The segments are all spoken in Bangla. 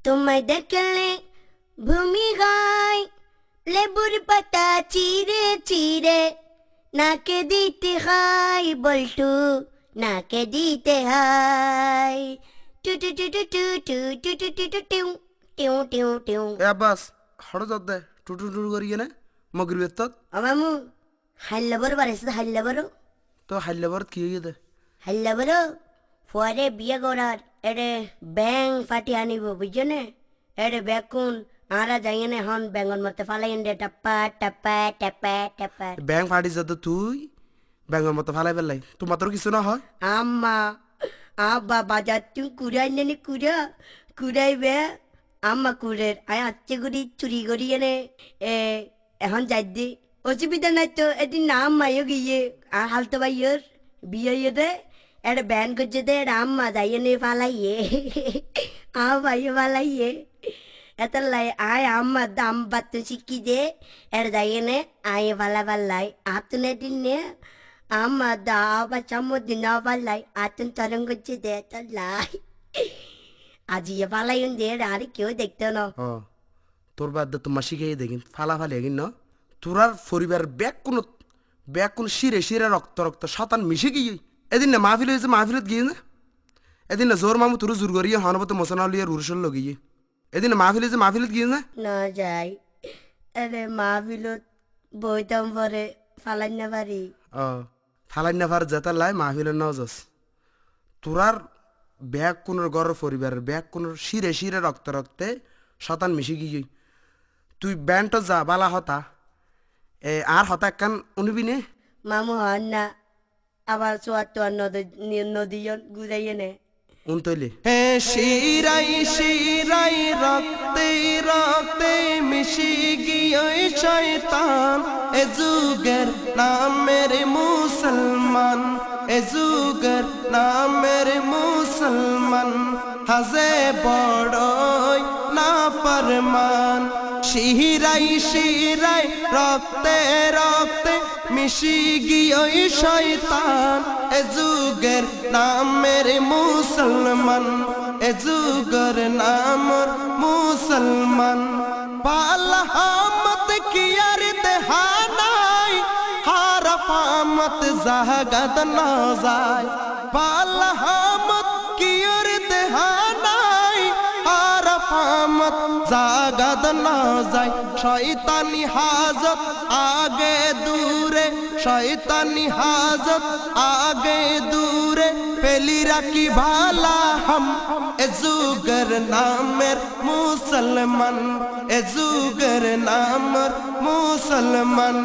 তোমায় দেখলে ভূমি গায় লেবুর পাতা চিরে চিরে নাকে দিতে হয় বল্টু নাকে দিতে হয় টু টু টু টু টু টু টু টু টু টু টিউ টিউ টিউ টিউ এ আব্বাস হঠাৎ যত দে টুটু টুটু করি না মগরি বেতত আমামু হাল্লাবর বারেছে হাল্লাবর তো হাইলেবার কি হয়ে দে হাল্লাবর পরে বিয়ে করার এরে ব্যাং ফাটি আনিব বুঝছো এরে বেকুন আরা যাইনে হন ব্যাঙ্গন মতে ফালাইন দে টাপ্পা টাপ্পা টাপ্পা টাপ্পা ব্যাং ফাটি যত তুই ব্যাঙ্গর মতো ফালাই পেলাই তোমার তোর কিছু না হয় আম্মা আব্বা বাজার তুই কুড়াই নেনি কুড়াইবে আম্মা কুড়ের আয় আচ্ছে গুড়ি চুরি করি এনে এখন যাই দি অসুবিধা নাই তো এদিন নাম মাইও গিয়ে আর হালতো ভাইয়ের বিয়ে দে এটা ব্যান করছে দে আম্মা যাইয়ে নে ফালাইয়ে ভাইয়ে ফালাইয়ে এত লাই আয় আম্মা দাম বাত্তু শিখি দে এর যাইয়ে নে আয় ফালা ফালাই আতুনে দিন নে আম্মা দা বা চামুদি না ফালাই আতুন তরঙ্গ করছে দে তো লাই আজি ফালাইন দে আর কেউ দেখতো না ও তোর বাদ দে তোমার শিখেই দেখিন ফালা ফালি এগিন ন তোরার পরিবার ব্যাগ কোন শিরে শিরে রক্ত রক্ত শতান মিশে গিয়ে এদিন না মাহফিল হয়েছে মাহফিলত গিয়ে না এদিন না জোর মামু তোর জোর করিয়ে হনবত মোসনালিয়ার উরসল লগিয়ে এদিন না মাহফিল হয়েছে মাহফিলত গিয়ে না না যাই আরে মাহফিলত বইতাম পরে ফালাই না পারি ও ফালাই না ফার যেতে লাই মাহফিলের ন যাস তোরার ব্যাগ কোনোর গড়ের পরিবারের ব্যাগ কোনোর শিরে শিরে রক্ত রক্তে শতান মিশে গিয়ে তুই ব্যান্ড যা বালা হতা আর হতা একখান উনবি নে মামু হন না আবার চুয়াত্তর নদীজন গুজাইয়ে নে উনতৈলে হে শিরাই শিরাই রক্তে রক্তে মিশি গিয়ে শয়তান এ যুগের নামের মুসলমান এ যুগের নামের মুসলমান হাজে বড়ই না ফরমান শিরাই শিরাই রক্তে রক্তে মিশি গিয়ে শয়তান এ যুগের নামের মুসলমান এ যুগের নামর মুসলমান পালহামত কিয়ার দেহানাই হারাফামত জাহাগত না যায় পালহামত কিয়ার দেহানাই হারাফামত জাগাদ না যায় শয়তানি হাজত আগে দূরে শয়তানি হাজত আগে দূরে পেলি রাখি ভালা हम এ যুগের নামের মুসলমান এ যুগের নামের মুসলমান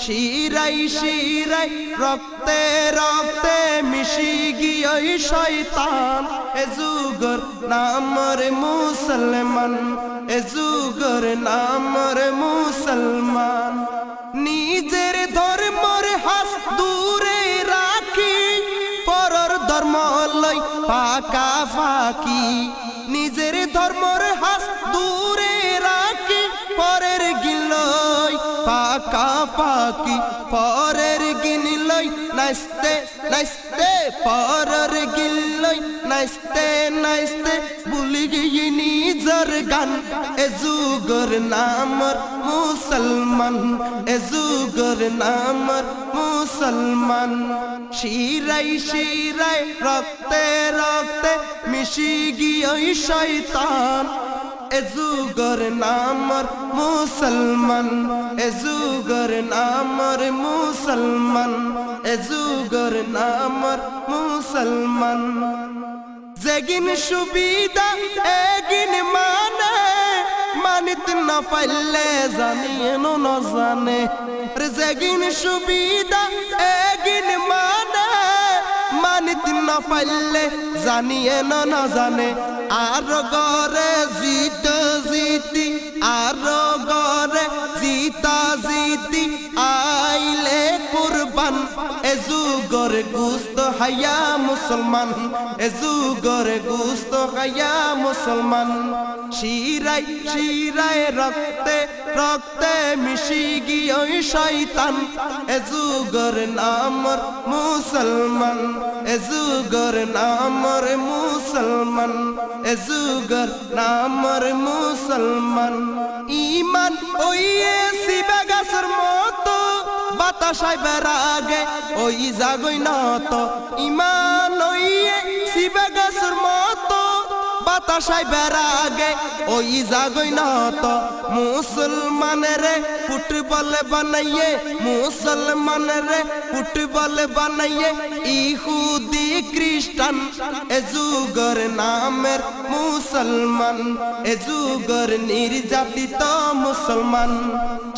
শিরাই শিরাই রক্তে রক্তে মিশি গিয়ে শয়তান এ যুগের নামের মুসলমান এ যুগের নামের মুসলমান নিজের ধর্মের হাস দূরে রাখি পরর ধর্ম লই পাকা ফাকি নিজের ধর্মের হাস দূরে রাখি পরের গিলই পাকা পাকি পরের গিনলই নাচতে নাচতে পরের গিলই নাচতে নাচতে ভুলি গিয়ে নিজের গান এ যুগের নামর মুসলমান এ যুগের নামর মুসলমান শিরাই শিরাই রক্তে রক্তে মিশি গিয়ে শয়তান এ যুগের নামর মুসলমান এ যুগের নামর মুসলমান এ যুগের নামর মুসলমান যেগিন সুবিধা এগিন মানে মানিত না পাইলে জানিয়ে ন জানে যেগিন সুবিধা এগিন মানে মানিত না পাইলে জানিয়ে না জানে আর গরে জিত জিতি আর গরে জিতা জিতি আইলে কুরবান এ যুগর গুস্ত খাইয়া মুসলমান এ যুগরে গুস্ত খাইয়া মুসলমান শিরাই শিরায় রক্তে রক্তে মিশি গিয়ে শয়তান এ যুগর নামর মুসলমান এ যুগর নামর মুসলমান এ যুগর নামর মুসলমান ইমান ওইয়ে শিবা গাছের মতো বাতাসায় বেড়াগে ওই জাগই নত ইমান ওইয়ে শিবা গাছের মতো বাতাসায় বেড়াগে ওই জাগই নত মুসলমানের ফুটবল বানাইয়ে মুসলমানের ফুটবল বানাইয়ে ইহুদি খ্রিস্টান এ যুগর নামের মুসলমান এ যুগর নির্যাতিত মুসলমান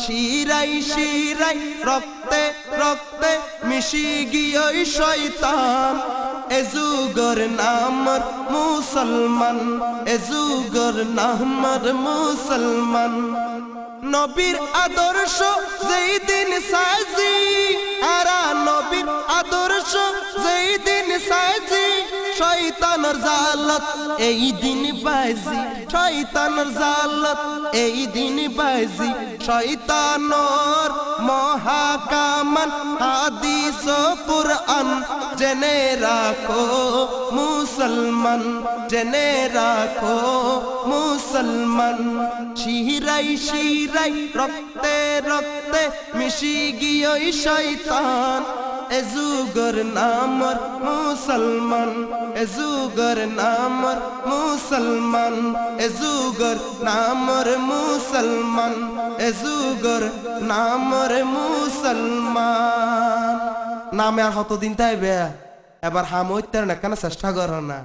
শিরাই শিরাই রক্তে রক্তে মিশি গিয়ে শয়তান এ যুগর নামর মুসলমান এ যুগর নামর মুসলমান নবীর আদর্শ যেই দিন সাজি আরা নবীর আদর্শ যেই দিন সাজি শয়তানের জালত এই দিন বাজি শয়তানের জালত এই দিন বাজি শয়তানর মহাকামান হাদিস ও কুরআন জেনে রাখো মুসলমান জেনে রাখো মুসলমান শিরাই শিরাই রক্তে রক্তে মিশি গিয়ে শয়তান এ যুগর নামর মুসলমান এ যুগর নামর মুসলমান এ যুগর নামর মুসলমান এ যুগর নামর মুসলমান নামে আর কতদিন তাইবে এবার হাম হইতে না কেন চেষ্টা করো না